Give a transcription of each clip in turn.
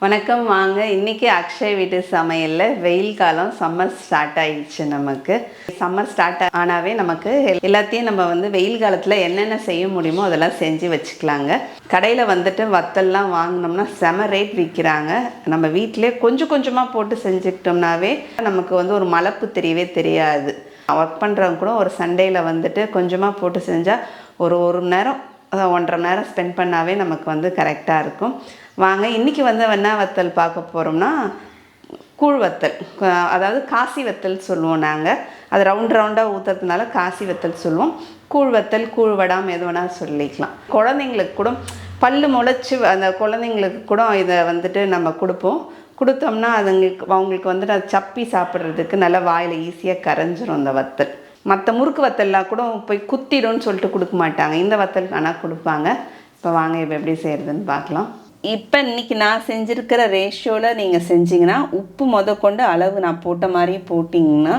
வணக்கம். வாங்க, இன்றைக்கி அக்ஷய் வீட்டு சமையலில் வெயில் காலம் சம்மர் ஸ்டார்ட் ஆகிடுச்சு. நமக்கு சம்மர் ஸ்டார்ட் ஆனாவே நமக்கு எல்லாத்தையும் நம்ம வெயில் காலத்தில் என்னென்ன செய்ய முடியுமோ அதெல்லாம் செஞ்சு வச்சுக்கலாங்க. கடையில் வத்தல்லாம் வாங்கினோம்னா செம ரேட் விற்கிறாங்க. நம்ம வீட்டிலே கொஞ்சம் கொஞ்சமாக போட்டு செஞ்சுக்கிட்டோம்னாவே நமக்கு ஒரு மலப்பு தெரியவே தெரியாது. ஒர்க் பண்ணுறவங்க கூட ஒரு சண்டேயில் கொஞ்சமாக போட்டு செஞ்சால் ஒரு மணி நேரம் 1.5 மணி நேரம் ஸ்பெண்ட் பண்ணாவே நமக்கு கரெக்டாக இருக்கும். வாங்க, இன்றைக்கி என்ன வத்தல் பார்க்க போகிறோம்னா கூழ் வத்தல், அதாவது காசி வத்தல் சொல்லுவோம் நாங்கள். அது ரவுண்டாக ஊற்றுறதுனால காசி வத்தல் சொல்லுவோம். கூழ் வத்தல், கூழ் வடாம் எது வேணால் சொல்லிக்கலாம். குழந்தைங்களுக்கு கூட பல்லு முளைச்சி அந்த குழந்தைங்களுக்கு கூட இதை நம்ம கொடுத்தோம்னா அவங்களுக்கு அது சப்பி சாப்பிட்றதுக்கு நல்லா வாயில் ஈஸியாக கரைஞ்சிரும் அந்த வத்தல். மற்ற முறுக்கு வத்தல்லாம் கூட போய் குத்திடும்னு சொல்லிட்டு கொடுக்க மாட்டாங்க. இந்த வத்தல் ஆனால் கொடுப்பாங்க. இப்போ வாங்க, இப்போ எப்படி செய்கிறதுன்னு பார்க்கலாம். இப்போ இன்றைக்கி நான் செஞ்சுருக்கிற ரேஷியோவில் நீங்கள் செஞ்சிங்கன்னா உப்பு கொண்டு அளவு நான் போட்ட மாதிரி போட்டிங்கன்னா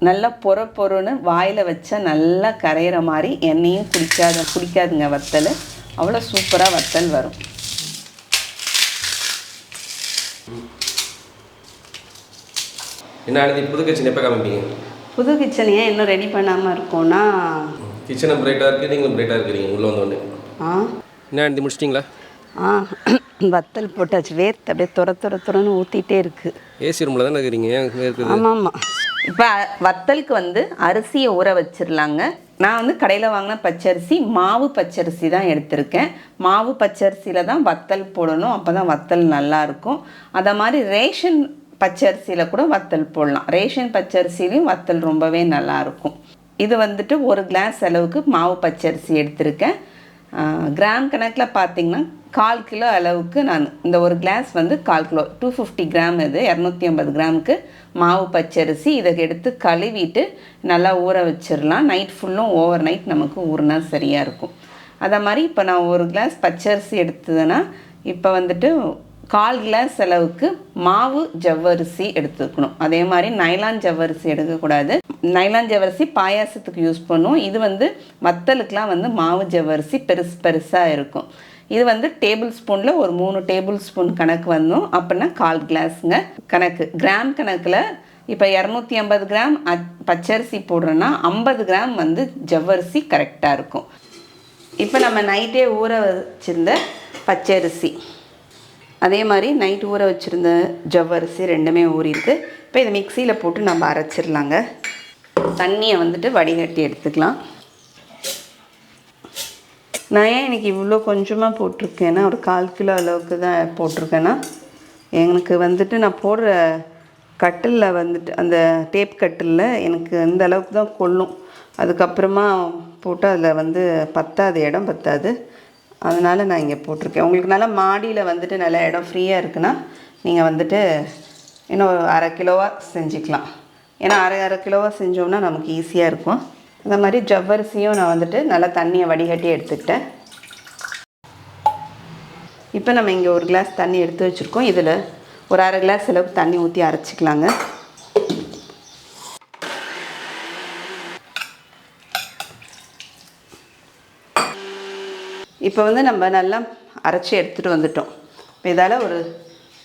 நல்லா பொறுன்னு வாயில் வச்சா நல்லா கரையிற மாதிரி எண்ணெயும் குடிக்காதுங்க வத்தல். அவ்வளோ சூப்பராக வத்தல் வரும். என்ன புது கிச்சன் எப்போ காமிப்பீங்க? புது கிச்சன் ஏன் இன்னும் ரெடி பண்ணாமல் இருக்கோன்னா, கிச்சனும் பிரைட்டாக இருக்குது, நீங்களும் பிரைட்டாக இருக்கிறீங்க உள்ளே வந்தோடனே. என்ன முடிச்சிட்டிங்களா? வத்தல் போட்டாச்சு. வேர்த்து அப்படியே துறன்னு ஊற்றிட்டே இருக்குது. ஏசி ரூமில் தானே இருக்கிறீங்க? ஆமாம். இப்போ வத்தலுக்கு அரிசியை ஊற வச்சிடலாங்க. நான் கடையில் வாங்கின பச்சரிசி, மாவு பச்சரிசி தான் எடுத்திருக்கேன். மாவு பச்சரிசியில் தான் வத்தல் போடணும், அப்போ தான் வத்தல் நல்லாயிருக்கும். அதை மாதிரி ரேஷன் பச்சரிசியில் கூட வத்தல் போடலாம். ரேஷன் பச்சரிசிலையும் வத்தல் ரொம்பவே நல்லாயிருக்கும். இது 1 கிளாஸ் அளவுக்கு மாவு பச்சரிசி எடுத்திருக்கேன். கிராம் கணக்கில் பார்த்திங்கன்னா 1/4 கிலோ அளவுக்கு நான் இந்த 1 கிளாஸ் 1/4 கிலோ 250 கிராம், இது 250 கிராமுக்கு மாவு பச்சரிசி. இதை எடுத்து கழுவிட்டு நல்லா ஊற வச்சிடலாம். நைட் ஃபுல்லும் ஓவர் நைட் நமக்கு ஊறினா சரியாக இருக்கும். அதை மாதிரி இப்போ நான் 1 கிளாஸ் பச்சரிசி எடுத்ததுன்னா இப்போ 1/4 கிளாஸ் அளவுக்கு மாவு ஜவ்வரிசி எடுத்துக்கணும். அதே மாதிரி நைலான் ஜவ்வரிசி எடுக்கக்கூடாது. நைலான் ஜவ்வரிசி பாயாசத்துக்கு யூஸ் பண்ணுவோம். இது வத்தலுக்கெலாம் மாவு ஜவ்வரிசி பெருசாக இருக்கும். இது டேபிள் ஸ்பூனில் ஒரு 3 டேபிள் ஸ்பூன் கணக்கு அப்படின்னா 1/4 கிளாஸுங்க கணக்கு. கிராம் கணக்கில் இப்போ 250 கிராம் பச்சரிசி போடுறோன்னா 50 கிராம் ஜவ்வரிசி கரெக்டாக இருக்கும். இப்போ நம்ம நைட்டே ஊற வச்சுருந்த பச்சரிசி, அதே மாதிரி நைட் ஊற வச்சுருந்த ஜவ்வரிசி ரெண்டுமே ஊறிருக்கு. இப்போ இதை மிக்சியில் போட்டு நம்ம அரைச்சிடலாங்க. தண்ணியை வடிகட்டி எடுத்துக்கலாம். நான் ஏன் இன்றைக்கி இவ்வளோ கொஞ்சமாக போட்டிருக்கேன்னா, ஒரு 1/4 கிலோ அளவுக்கு தான் போட்டிருக்கேன்னா, எனக்கு நான் போடுற கட்டிலில் அந்த டேப் கட்டிலில் எனக்கு இந்த அளவுக்கு தான் கொள்ளும். அதுக்கப்புறமா போட்டு அதில் பத்தாது, இடம் பத்தாது. அதனால் நான் இங்கே போட்டிருக்கேன். உங்களுக்கு நல்லா மாடியில் நல்லா இடம் ஃப்ரீயாக இருக்குன்னா நீங்கள் இன்னும் 1/2 கிலோவாக செஞ்சுக்கலாம். ஏன்னா அரை கிலோவாக செஞ்சோம்னா நமக்கு ஈஸியாக இருக்கும். இந்த மாதிரி ஜவ்வரிசியும் நான் நல்லா தண்ணியை வடிகட்டி எடுத்துக்கிட்டேன். இப்போ நம்ம இங்கே 1 கிளாஸ் தண்ணி எடுத்து வச்சுருக்கோம். இதில் ஒரு 1/2 கிளாஸ் அளவுக்கு தண்ணி ஊற்றி அரைச்சிக்கலாங்க. இப்போ நம்ம நல்லா அரைச்சி எடுத்துகிட்டு வந்துட்டோம். இப்போ இதால் ஒரு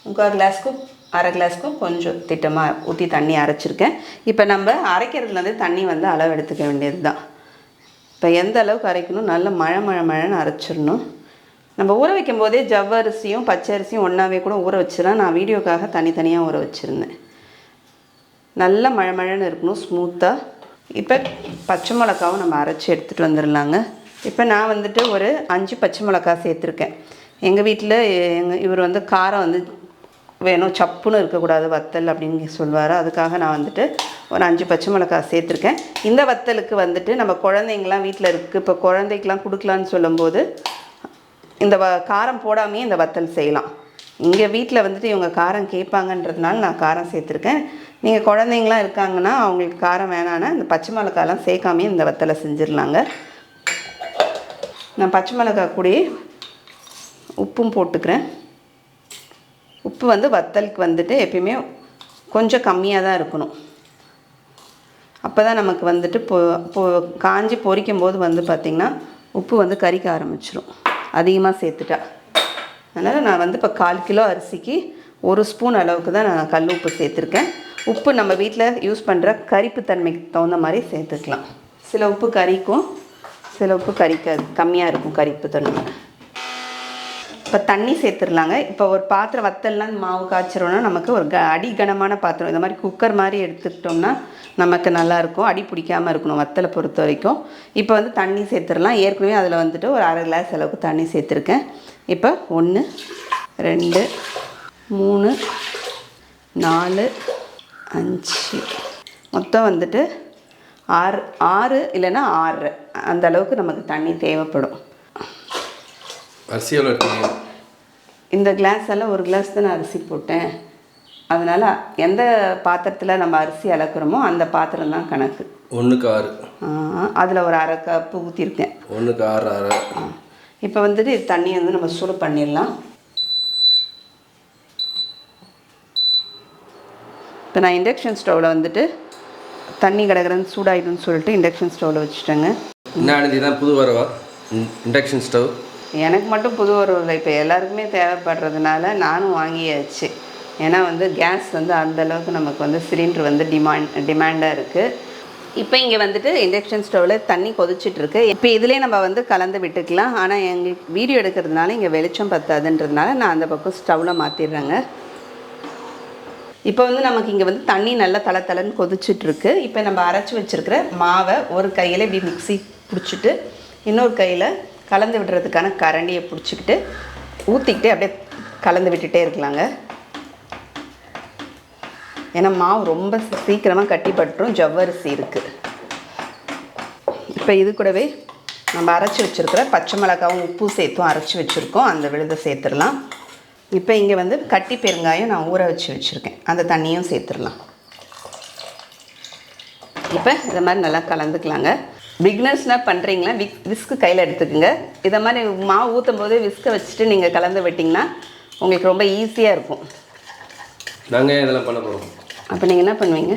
3/4 கிளாஸ்க்கும் 1/2 கிளாஸ்க்கும் கொஞ்சம் திட்டமாக ஊற்றி தண்ணி அரைச்சிருக்கேன். இப்போ நம்ம அரைக்கிறதுலேருந்து தண்ணி அளவு எடுத்துக்க வேண்டியது தான். இப்போ எந்த அளவுக்கு அரைக்கணும், நல்லா மழைன்னு அரைச்சிடணும். நம்ம ஊற வைக்கும் போதே ஜவ்வரிசியும் பச்சரிசியும் ஒன்றாவே கூட ஊற வச்சிடலாம். நான் வீடியோக்காக தனித்தனியாக ஊற வச்சுருந்தேன். நல்லா மழைன்னு இருக்கணும், ஸ்மூத்தாக. இப்போ பச்சை மிளகாவும் நம்ம அரைச்சி எடுத்துகிட்டு வந்துடலாங்க. இப்போ நான் ஒரு 5 பச்சை மிளகா சேர்த்துருக்கேன். எங்கள் வீட்டில் இவர் காரம் வேணும், சப்புன்னு இருக்கக்கூடாது வத்தல் அப்படின்னு சொல்லுவார். அதுக்காக நான் ஒரு 5 பச்சை மிளகாய் சேர்த்துருக்கேன். இந்த வத்தலுக்கு நம்ம குழந்தைங்களாம் வீட்டில் இருக்குது, இப்போ குழந்தைக்கெலாம் கொடுக்கலான்னு சொல்லும்போது இந்த காரம் போடாமையே இந்த வத்தல் செய்யலாம். இங்கே வீட்டில் இவங்க காரம் கேட்பாங்கன்றதுனால நான் காரம் சேர்த்துருக்கேன். நீங்கள் குழந்தைங்களாம் இருக்காங்கன்னா அவங்களுக்கு காரம் வேணான்னா இந்த பச்சை மிளகாலாம் சேர்க்காமையே இந்த வத்தலை செஞ்சிடலாங்க. நான் பச்சை மிளகாய் கூட உப்பும் போட்டுக்கிறேன். உப்பு வத்தலுக்கு எப்பயுமே கொஞ்சம் கம்மியாக தான் இருக்கணும். அப்போ தான் நமக்கு காஞ்சி பொரிக்கும் போது பார்த்திங்கன்னா உப்பு கரிக்க ஆரம்பிச்சிடும் அதிகமாக சேர்த்துட்டா. அதனால் நான் வந்து இப்போ 1/4 கிலோ அரிசிக்கு 1 ஸ்பூன் அளவுக்கு தான் நான் கல் உப்பு சேர்த்துருக்கேன். உப்பு நம்ம வீட்டில் யூஸ் பண்ணுற கரிப்பு தன்மைக்கு தகுந்த மாதிரி சேர்த்துக்கலாம். சில உப்பு கரிக்கும், சில உப்பு கரிக்காது, கம்மியாக இருக்கும் கரிப்பு தன்மை. இப்போ தண்ணி சேர்த்துடலாங்க. இப்போ ஒரு பாத்திரம் வத்தல்லாம் மாவு காய்ச்சிரோன்னா நமக்கு ஒரு அடிகனமான பாத்திரம், இந்த மாதிரி குக்கர் மாதிரி எடுத்துக்கிட்டோம்னா நமக்கு நல்லாயிருக்கும். அடி பிடிக்காமல் இருக்கணும் வத்தலை பொறுத்த வரைக்கும். இப்போ வந்து தண்ணி சேர்த்துடலாம். ஏற்கனவே அதில் வந்துட்டு ஒரு 1/2 கிளாஸ் அளவுக்கு தண்ணி சேர்த்துருக்கேன். இப்போ 1 2 3 4 5 மொத்தம் வந்துட்டு 6 இல்லைன்னா 6 அந்த அளவுக்கு நமக்கு தண்ணி தேவைப்படும். அரிசி எவ்வளோ எடுத்தீங்க? இந்த கிளாஸ் எல்லாம் 1 கிளாஸ் தான் நான் அரிசி போட்டேன். அதனால் எந்த பாத்திரத்தில் நம்ம அரிசி அளக்குறோமோ அந்த பாத்திரம் தான் கணக்கு. 1க்கு 6. அதில் ஒரு 1/2 கப்பு ஊற்றிருக்கேன். 1க்கு 6. இப்போ வந்துட்டு தண்ணி வந்து நம்ம சூடு பண்ணிடலாம். இப்போ நான் இண்டக்ஷன் ஸ்டவ்வில் வந்துட்டு தண்ணி கடகரன்னு சூடாகிடும்னு சொல்லிட்டு இண்டக்ஷன் ஸ்டவ்வில் வச்சுட்டேங்க. என்ன இதுதான் புது வரவா இண்டக்ஷன் ஸ்டவ்? எனக்கு மட்டும் புது வரவு இல்லை, இப்போ எல்லாருக்குமே தேவைப்படுறதுனால நானும் வாங்கியாச்சு. ஏன்னா வந்து கேஸ் வந்து அந்தளவுக்கு நமக்கு வந்து சிலிண்டர் வந்து டிமாண்டாக இருக்குது. இப்போ இங்கே வந்துட்டு இண்டக்ஷன் ஸ்டவ்வில் தண்ணி கொதிச்சிட்ருக்கு. இப்போ இதிலே நம்ம வந்து கலந்து விட்டுக்கலாம். ஆனால் எங்களுக்கு வீடியோ எடுக்கிறதுனால இங்கே வெளிச்சம் பத்தாதுன்றதுனால நான் அந்த பக்கம் ஸ்டவ்வில் மாற்றிடுறேங்க. இப்போ வந்து நமக்கு இங்கே வந்து தண்ணி நல்லா தளன்னு கொதிச்சிட்ருக்கு. இப்போ நம்ம அரைச்சி வச்சுருக்கிற மாவை ஒரு கையில் இப்படி மிக்ஸி பிடிச்சிட்டு இன்னொரு கையில் கலந்து விடுறதுக்கான கரண்டியை பிடிச்சிக்கிட்டு ஊற்றிக்கிட்டு அப்படியே கலந்து விட்டுட்டே இருக்கலாங்க. ஏன்னா மாவு ரொம்ப சீக்கிரமாக கட்டிப்பட்டுரும், ஜவ்வரிசி இருக்குது. இப்போ இது கூடவே நம்ம அரைச்சி வச்சுருக்கிற பச்சை மிளகாவும் உப்பு சேர்த்தும் அரைச்சி வச்சுருக்கோம், அந்த விழுதை சேர்த்துடலாம். இப்போ இங்கே வந்து கட்டி பெருங்காயம் நான் ஊற வச்சு வச்சுருக்கேன், அந்த தண்ணியும் சேர்த்துடலாம். இப்போ இதை மாதிரி நல்லா கலந்துக்கலாங்க. பிக்னர்ஸ்னால் பண்ணுறீங்களா விஸ்க்கு கையில் எடுத்துக்கோங்க. இதை மாதிரி மாவு ஊற்றும் போது விஸ்கை வச்சுட்டு நீங்கள் கலந்து விட்டிங்கன்னா உங்களுக்கு ரொம்ப ஈஸியாக இருக்கும். நாங்கள் இதெல்லாம் பண்ண போகிறோம். அப்போ நீங்கள் என்ன பண்ணுவீங்க?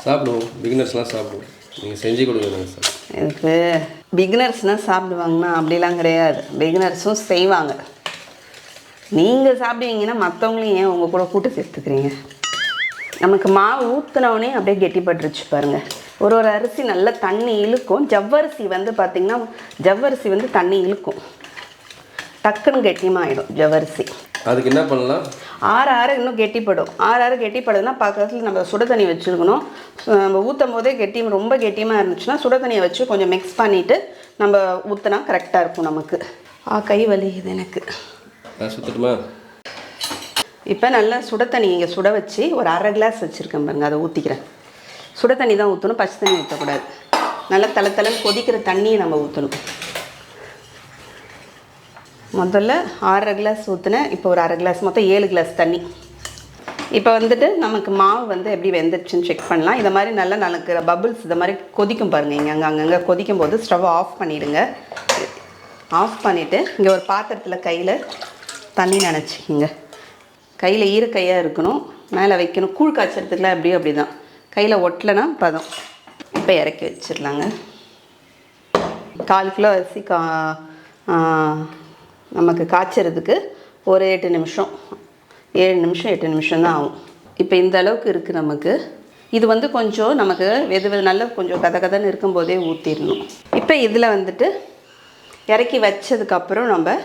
சாப்பிடுவோம். பிகினர்ஸ்லாம் சாப்பிடுவோம். நீங்கள் செஞ்சு கொடுங்க நாங்கள் சார். இதுக்கு பிகினர்ஸ்னால் சாப்பிடுவாங்கன்னா அப்படிலாம் கிடையாது, பிகினர்ஸும் செய்வாங்க. நீங்கள் சாப்பிடுவீங்கன்னா மற்றவங்களையும் ஏன் உங்கள் கூட கூட்டு சேர்த்துக்கிறீங்க? நமக்கு மாவு ஊற்றினவுடனே அப்படியே கெட்டிப்பட்டுருச்சு பாருங்கள். ஒரு அரிசி நல்லா தண்ணி இழுக்கும். ஜவ்வரிசி வந்து பார்த்திங்கன்னா ஜவ்வரிசி வந்து தண்ணி இழுக்கும், டக்குன்னு கெட்டியமாக ஆகிடும் ஜவ்வரிசி. அதுக்கு என்ன பண்ணலாம்? ஆற இன்னும் கெட்டிப்படும். ஆற கெட்டிப்படுதுன்னா பக்கத்தில் நம்ம சுட தண்ணி வச்சுருக்கணும். நம்ம ஊற்றும் போதே ரொம்ப கெட்டியமாக இருந்துச்சுன்னா சுட தண்ணியை வச்சு கொஞ்சம் மிக்ஸ் பண்ணிவிட்டு நம்ம ஊற்றினா கரெக்டாக இருக்கும் நமக்கு. கை வலிக்குது எனக்கு. சுத்தட்டுமா? இப்போ நல்லா சுட தண்ணி இங்கே சுட வச்சு ஒரு 1/2 கிளாஸ் வச்சுருக்கேன் பாருங்கள், அதை ஊற்றிக்கிறேன். சுட தண்ணி தான் ஊற்றணும், பச்சை தண்ணி ஊற்றக்கூடாது. நல்லா தளன்னு கொதிக்கிற தண்ணியை நம்ம ஊற்றணும். முதல்ல 1/2 கிளாஸ் ஊற்றினேன், இப்போ ஒரு 1/2 கிளாஸ், மொத்தம் 7 கிளாஸ் தண்ணி. இப்போ வந்துட்டு நமக்கு மாவு வந்து எப்படி வெந்துருச்சுன்னு செக் பண்ணலாம். இதை மாதிரி நல்லா நமக்கு பபுள்ஸ் இதை மாதிரி கொதிக்கும் பாருங்கள். இங்கே அங்கங்கே கொதிக்கும் போது ஸ்டவ் ஆஃப் பண்ணிவிடுங்க. ஆஃப் பண்ணிவிட்டு இங்கே ஒரு பாத்திரத்தில் கையில் தண்ணி நினச்சிக்கிங்க. கையில் ஈரக்கையாக இருக்கணும், மேலே வைக்கணும். கூழ் காய்ச்சறதுக்குலாம் எப்படியோ அப்படி தான், கையில் ஒட்டலைன்னா பதம். இப்போ இறக்கி வச்சிடலாங்க. 1/4 கிலோ அரிசி நமக்கு காய்ச்சறதுக்கு ஒரு 8 நிமிஷம் 8 நிமிஷம் தான் ஆகும். இப்போ இந்த அளவுக்கு இருக்குது நமக்கு. இது வந்து கொஞ்சம் நமக்கு நல்லா கொஞ்சம் கதன்னு இருக்கும்போதே ஊற்றிடணும். இப்போ இதில் வந்துட்டு இறக்கி வச்சதுக்கப்புறம் நம்ம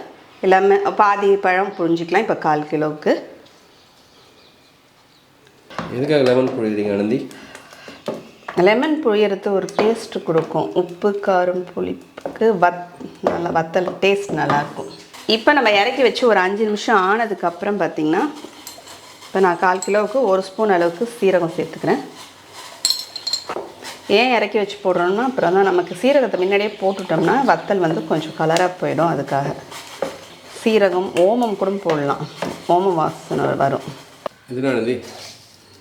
எல்லாமே பாதி பழம் புழிஞ்சிக்கலாம். இப்போ 1/4 கிலோவுக்கு. எதுக்காக லெமன் புழியுறீங்க ஆனந்தி? லெமன் புழியறது ஒரு டேஸ்ட்டு கொடுக்கும். உப்பு காரம் புளிப்புக்கு நல்லா வத்தல் டேஸ்ட் நல்லாயிருக்கும். இப்போ நம்ம இறக்கி வச்சு ஒரு 5 நிமிஷம் ஆனதுக்கப்புறம் பார்த்திங்கன்னா இப்போ நான் 1/4 கிலோவுக்கு 1 ஸ்பூன் அளவுக்கு சீரகம் சேர்த்துக்கிறேன். ஏன் இறக்கி வச்சு போடுறோம்னா அப்புறம் தான் நமக்கு சீரகத்தை முன்னாடியே போட்டுட்டோம்னா வத்தல் வந்து கொஞ்சம் கலராக போயிடும். அதுக்காக சீரகம், ஓமம் கூட போடலாம், ஓமம் வாசனை வரும்.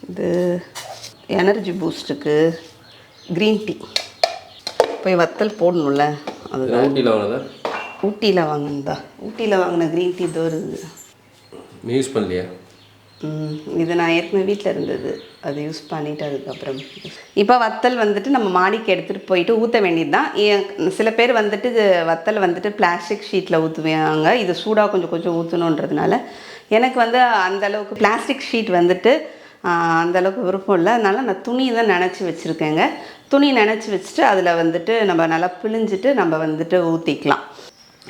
இது எனர்ஜி பூஸ்ட்டுக்கு க்ரீன் டீ. போய் வத்தல் போடணும்ல, அது ஊட்டியில் வாங்கினதா, ஊட்டியில் வாங்கின க்ரீன் டீ தோறுது. யூஸ் பண்ணலையா? இது நான் ஏற்கனவே வீட்டில் இருந்தது, அது யூஸ் பண்ணிவிட்டு அதுக்கப்புறம் இப்போ வத்தல் வந்துட்டு நம்ம மாடிக்கு எடுத்துகிட்டு போயிட்டு ஊற்ற வேண்டியது தான். சில பேர் வந்துட்டு வத்தல் வந்துட்டு பிளாஸ்டிக் ஷீட்டில் ஊற்றுவாங்க. இது சூடாக கொஞ்சம் கொஞ்சம் ஊற்றணுன்றதுனால எனக்கு வந்து அந்தளவுக்கு பிளாஸ்டிக் ஷீட் வந்துட்டு அந்தளவுக்கு விருப்பம் இல்லை. அதனால் நான் துணி தான் நினச்சி வச்சுருக்கேங்க. துணி நினச்சி வச்சுட்டு அதில் வந்துட்டு நம்ம நல்லா பிழிஞ்சிட்டு நம்ம வந்துட்டு ஊற்றிக்கலாம்.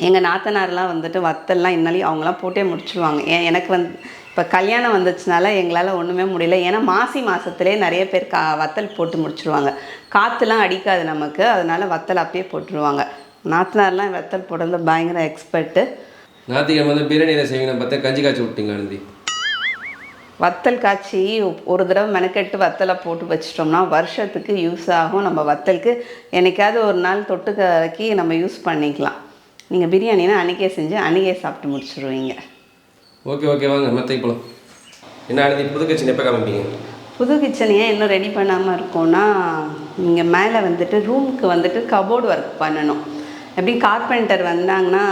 எங்கள் நாத்தனார்லாம் வந்துட்டு வத்தல்லாம் இன்னாலையும் அவங்களாம் போட்டே முடிச்சுடுவாங்க. எனக்கு வந்து இப்போ கல்யாணம் வந்துச்சுனால எங்களால் ஒன்றுமே முடியல. ஏன்னா மாசி மாதத்துலேயே நிறைய பேர் வத்தல் போட்டு முடிச்சுடுவாங்க. காற்றுலாம் அடிக்காது நமக்கு, அதனால் வத்தல் அப்படியே போட்டுருவாங்க. நாத்தனார்லாம் வத்தல் போடுறதுல பயங்கர எக்ஸ்பர்ட்டு. ஞாயிற்றுக்கிழமை வந்து பிரியாணியில் செய்வீங்க பார்த்தா கஞ்சி காய்ச்சி விட்டீங்க ஆனந்தி. வத்தல் காய்ச்சி ஒரு தடவை மெனக்கெட்டு வத்தலை போட்டு வச்சிட்டோம்னா வருஷத்துக்கு யூஸ் ஆகும். நம்ம வத்தலுக்கு என்னைக்காவது ஒரு நாள் தொட்டுக்கறக்கி நம்ம யூஸ் பண்ணிக்கலாம். நீங்கள் பிரியாணினா அன்றைக்கே செஞ்சு அன்றைக்கே சாப்பிட்டு முடிச்சுடுவீங்க. ஓகே வாங்க மெத்தைக்கு போகலாம். என்ன ஆனந்தி, புது கிச்சன் எப்போ காமிப்பீங்க? புது கிச்சன் ஏன் இன்னும் ரெடி பண்ணாமல் இருக்கோன்னா, இங்கே மேலே வந்துட்டு ரூமுக்கு வந்துட்டு கபோர்டு ஒர்க் பண்ணணும். எப்படியும் கார்பெண்டர் வந்தாங்கன்னா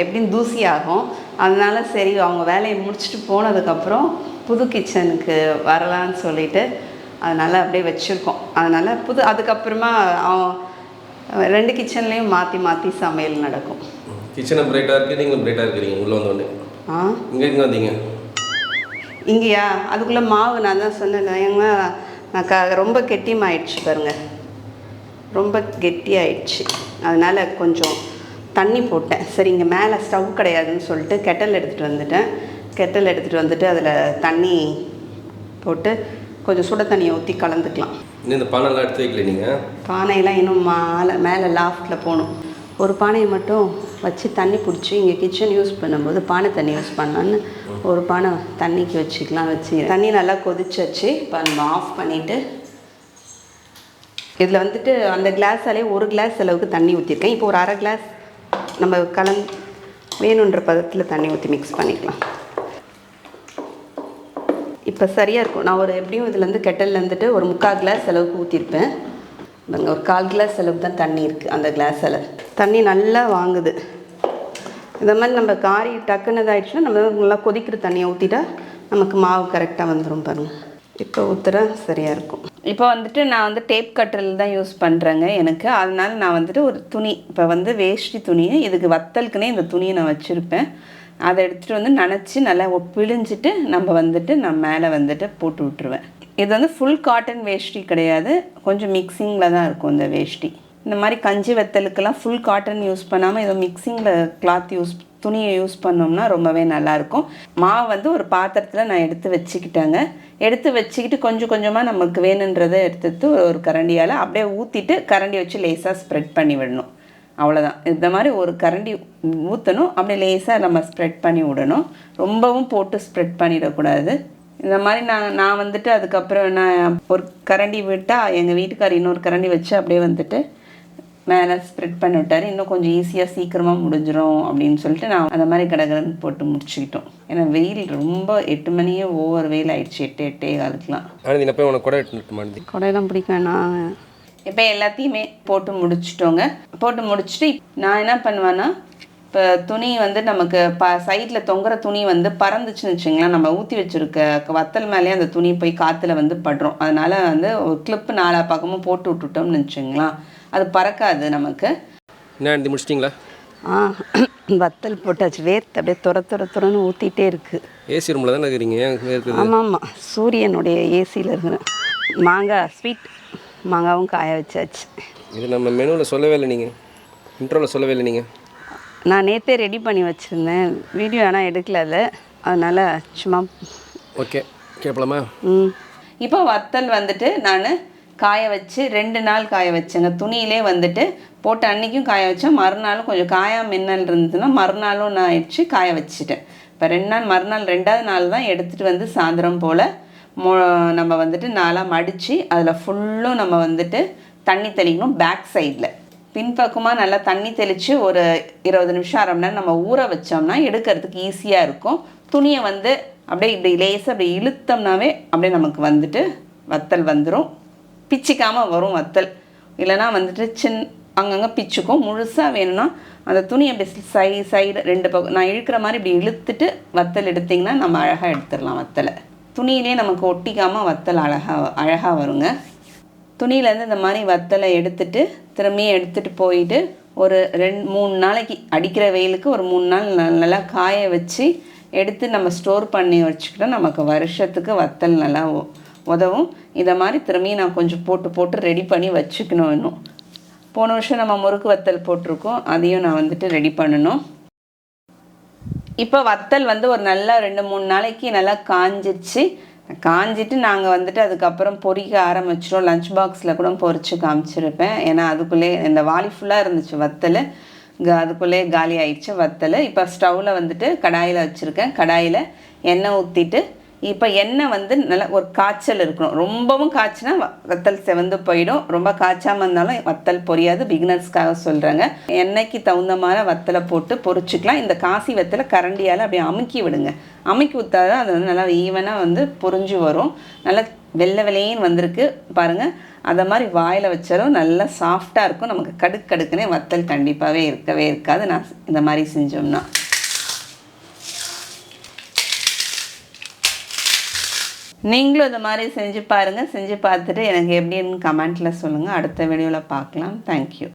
எப்படியும் தூசி ஆகும். அதனால சரி அவங்க வேலையை முடிச்சுட்டு போனதுக்கப்புறம் புது கிச்சனுக்கு வரலான்னு சொல்லிட்டு அதனால் அப்படியே வச்சுருக்கோம். அதனால் அதுக்கப்புறமா 2 கிச்சன்லேயும் மாற்றி சமையல் நடக்கும். கிச்சனும் பிரைட்டாக இருக்குது, நீங்களும் பிரைட்டாக இருக்கிறீங்க உள்ளே வந்தோடனே. இங்கே வந்தீங்க இங்கேயா? அதுக்குள்ளே மாவு நான் தான் சொன்னேன் நான் ரொம்ப கெட்டியமாயிடுச்சு பாருங்கள், ரொம்ப கெட்டியாயிடுச்சு. அதனால் கொஞ்சம் தண்ணி போட்டேன். சரி இங்கே மேலே ஸ்டவ் கிடையாதுன்னு சொல்லிட்டு கெட்டல் எடுத்துகிட்டு வந்துட்டேன். கெட்டல் எடுத்துகிட்டு வந்துட்டு அதில் தண்ணி போட்டு கொஞ்சம் சுட தண்ணியை ஊற்றி கலந்துக்கலாம். இன்னும் இந்த பானைலாம் எடுத்து வைக்கல நீங்கள்? பானையெல்லாம் இன்னும் மேலே லாஃப்டில் போகணும். ஒரு பானையை மட்டும் வச்சு தண்ணி பிடிச்சி இங்கே கிச்சன் யூஸ் பண்ணும்போது பானை தண்ணி யூஸ் பண்ணலான்னு ஒரு பானை தண்ணிக்கு வச்சுக்கலாம். தண்ணி நல்லா கொதிச்சாச்சு. இப்போ நம்ம ஆஃப் பண்ணிவிட்டு இதில் வந்துட்டு அந்த கிளாஸாலே 1 கிளாஸ் அளவுக்கு தண்ணி ஊற்றிருக்கேன். இப்போ ஒரு அரை கிளாஸ் நம்ம வேணுன்ற பதத்தில் தண்ணி ஊற்றி மிக்ஸ் பண்ணிக்கலாம். இப்போ சரியாக இருக்கும். நான் எப்படியும் இதுலேருந்து கெட்டல்லேருந்துட்டு ஒரு 3/4 கிளாஸ் அளவுக்கு ஊற்றிருப்பேன். ஒரு 1/4 கிளாஸ் அளவுக்கு தான் தண்ணி இருக்குது அந்த கிளாஸில். தண்ணி நல்லா வாங்குது. இந்த மாதிரி நம்ம காரி டக்குன்னு இதாகிடுச்சுன்னா நம்ம நல்லா கொதிக்கிற தண்ணியை ஊற்றிட்டா நமக்கு மாவு கரெக்டாக வந்துடும் பாருங்கள். இப்போ ஊற்றுற சரியாக இருக்கும். இப்போ வந்துட்டு நான் வந்து டேப் கட்டரில் தான் யூஸ் பண்ணுறேங்க எனக்கு. அதனால நான் வந்துட்டு ஒரு துணி, இப்போ வந்து வேஷ்டி துணி, இதுக்கு வத்தலுக்குன்னே இந்த துணியை நான் வச்சுருப்பேன். அதை எடுத்துகிட்டு வந்து நனைச்சி நல்லா பிழிஞ்சிட்டு நான் மேலே வந்துட்டு போட்டு விட்டுருவேன். இது வந்து ஃபுல் காட்டன் வேஷ்டி கிடையாது, கொஞ்சம் மிக்சிங்கில் தான் இருக்கும் இந்த வேஷ்டி. இந்த மாதிரி கஞ்சி வத்தலுக்கெல்லாம் ஃபுல் காட்டன் யூஸ் பண்ணாமல் ஏதோ மிக்சிங்கில் துணியை யூஸ் பண்ணோம்னா ரொம்பவே நல்லாயிருக்கும். மாவு வந்து ஒரு பாத்திரத்தில் நான் எடுத்து வச்சுக்கிட்டேங்க. எடுத்து வச்சுக்கிட்டு கொஞ்சம் கொஞ்சமாக நமக்கு வேணுன்றதை எடுத்து ஒரு கரண்டியால் அப்படியே ஊற்றிட்டு கரண்டி வச்சு லேசாக ஸ்ப்ரெட் பண்ணி விடணும். அவ்வளோதான். இந்த மாதிரி ஒரு கரண்டி ஊற்றணும், அப்படியே லேசாக நம்ம ஸ்ப்ரெட் பண்ணி விடணும். ரொம்பவும் போட்டு ஸ்ப்ரெட் பண்ணிடக்கூடாது. இந்த மாதிரி நான் வந்துட்டு அதுக்கப்புறம் நான் ஒரு கரண்டி விட்டால் எங்கள் வீட்டுக்கார் இன்னொரு கரண்டி வச்சு அப்படியே வந்துட்டு மேலே ஸ்ப்ரெட் பண்ணி விட்டார். இன்னும் கொஞ்சம் ஈஸியாக சீக்கிரமாக முடிஞ்சிடும் அப்படின்னு சொல்லிட்டு நான் அந்த மாதிரி கடகடன்னு போட்டு முடிச்சுக்கிட்டோம். ஏன்னா வெயில் ரொம்ப 8 மணியே ஓவர் வெயில் ஆயிடுச்சு. 8-8:15 ஆனந்தி போய் உனக்கு கொடையெல்லாம் பிடிக்கண்ணா. இப்போ எல்லாத்தையுமே போட்டு முடிச்சிட்டோங்க. போட்டு முடிச்சுட்டு நான் என்ன பண்ணுவேன்னா, இப்போ துணி வந்து நமக்கு சைடில் தொங்குற துணி வந்து பறந்துச்சுன்னு வச்சுங்களேன், நம்ம ஊற்றி வச்சுருக்க வத்தல் மேலேயே அந்த துணி போய் காற்றுல வந்து படுறோம். அதனால் வந்து ஒரு கிளிப்பு 4 பக்கமும் போட்டு விட்டுட்டோம்னு வச்சுங்களேன், அது பறக்காது நமக்கு. என்ன முடிச்சிட்டிங்களா? வத்தல் போட்டாச்சு. வேர்த்து அப்படியே துறன்னு ஊற்றிட்டே இருக்குது. ஏசி ரூமில் தானே இருக்கிறீங்க? ஆமாம், சூரியனுடைய ஏசியில் இருக்கிறேன். ஸ்வீட் மாங்காவும் காய வச்சாச்சு. இது நம்ம மெனுவில் சொல்லவே இல்லை, நீங்கள் இன்ட்ரோவில் சொல்லவே இல்லை. நீங்கள் நான் நேற்றே ரெடி பண்ணி வச்சுருந்தேன், வீடியோ ஆனால் எடுக்கல அது, அதனால் சும்மா ஓகே கேட்கலாமா? இப்போ வத்தல் வந்துட்டு நான் காய வச்சு 2 நாள் காய வச்சேங்க. துணியிலே வந்துட்டு போட்டு அன்றைக்கும் காய வச்சேன், மறுநாளும் கொஞ்சம் மின்னல் இருந்ததுன்னா மறுநாளும் நான் ஆயிடுச்சு காய வச்சுட்டேன். இப்போ 2 நாள், மறுநாள் 2ஆவது நாள் தான் எடுத்துகிட்டு வந்து சாயந்தரம் போல் நம்ம வந்துட்டு நாளாக மடித்து அதில் ஃபுல்லும் நம்ம வந்துட்டு தண்ணி தெளிக்கணும். பேக் சைடில் பின்பக்கமாக நல்லா தண்ணி தெளித்து ஒரு 20 நிமிஷம் 1/2 மணி நேரம் நம்ம ஊற வச்சோம்னா எடுக்கிறதுக்கு ஈஸியாக இருக்கும். துணியை வந்து அப்படியே இப்படி லேசாக அப்படி இழுத்தோம்னாவே அப்படியே நமக்கு வந்துட்டு வத்தல் வந்துடும். பிச்சிக்காமல் வரும் வத்தல். இல்லைனா வந்துட்டு அங்கங்கே பிச்சுக்கும். முழுசாக வேணும்னா அந்த துணி அப்படி சைடு 2 பக்கம் நான் இழுக்கிற மாதிரி இப்படி இழுத்துட்டு வத்தல் எடுத்திங்கன்னா நம்ம அழகாக எடுத்துடலாம் வத்தலை. துணியிலே நமக்கு ஒட்டிக்காமல் வத்தல் அழகாக வருங்க. துணியிலேருந்து இந்த மாதிரி வத்தலை எடுத்துட்டு திரும்பியும் எடுத்துகிட்டு போயிட்டு ஒரு 2-3 நாளைக்கு அடிக்கிற வெயிலுக்கு ஒரு 3 நாள் நல்லா காய வச்சு எடுத்து நம்ம ஸ்டோர் பண்ணி வச்சுக்கிட்டா நமக்கு வருஷத்துக்கு வத்தல் நல்லா உதவும். இதை மாதிரி திரும்பியும் நான் கொஞ்சம் போட்டு ரெடி பண்ணி வச்சுக்கணும். இன்னும் போன வருஷம் நம்ம முறுக்கு வத்தல் போட்டிருக்கோம், அதையும் நான் வந்துட்டு ரெடி பண்ணணும். இப்போ வத்தல் வந்து ஒரு நல்லா 2-3 நாளைக்கு நல்லா காஞ்சிட்டு நாங்கள் வந்துட்டு அதுக்கப்புறம் பொரிக்க ஆரம்பிச்சிடும். லஞ்ச் பாக்ஸில் கூட பொரித்து காமிச்சிருப்பேன். ஏன்னா அதுக்குள்ளே இந்த வாளி ஃபுல்லாக இருந்துச்சு வத்தல், அதுக்குள்ளே காலி ஆயிடுச்சு வத்தல். இப்போ ஸ்டவ்வில் வந்துட்டு கடாயில் வச்சுருக்கேன். கடாயில் எண்ணெய் ஊற்றிட்டு இப்போ எண்ணெய் வந்து நல்லா ஒரு காய்ச்சல் இருக்கணும். ரொம்பவும் காய்ச்சினா வத்தல் செவந்து போயிடும், ரொம்ப காய்ச்சாமல் இருந்தாலும் வத்தல் பொரியாது. பிகினர்ஸ்க்காக சொல்கிறாங்க. எண்ணெய்க்கு தகுந்த மாதிரி வத்தலை போட்டு பொரிச்சிக்கலாம். இந்த காசி வத்தலை கரண்டியால் அப்படியே அமுக்கி விடுங்க. அமுக்கி ஊற்றாதான் அது வந்து நல்லா ஈவனாக வந்து பொரிஞ்சு வரும். நல்லா வெள்ளைன்னு வந்திருக்கு பாருங்கள். அதை மாதிரி வாயில் வச்சாலும் நல்லா சாஃப்டாக இருக்கும். நமக்கு கடுக்குனே வத்தல் கண்டிப்பாகவே இருக்கவே இருக்காது நான் இந்த மாதிரி செஞ்சோம்னா. நீங்களும் இந்த மாதிரி செஞ்சு பாருங்கள். செஞ்சு பார்த்துட்டு எனக்கு எப்படின்னு கமெண்ட்டில் சொல்லுங்கள். அடுத்த வீடியோவில் பார்க்கலாம். தேங்க்யூ.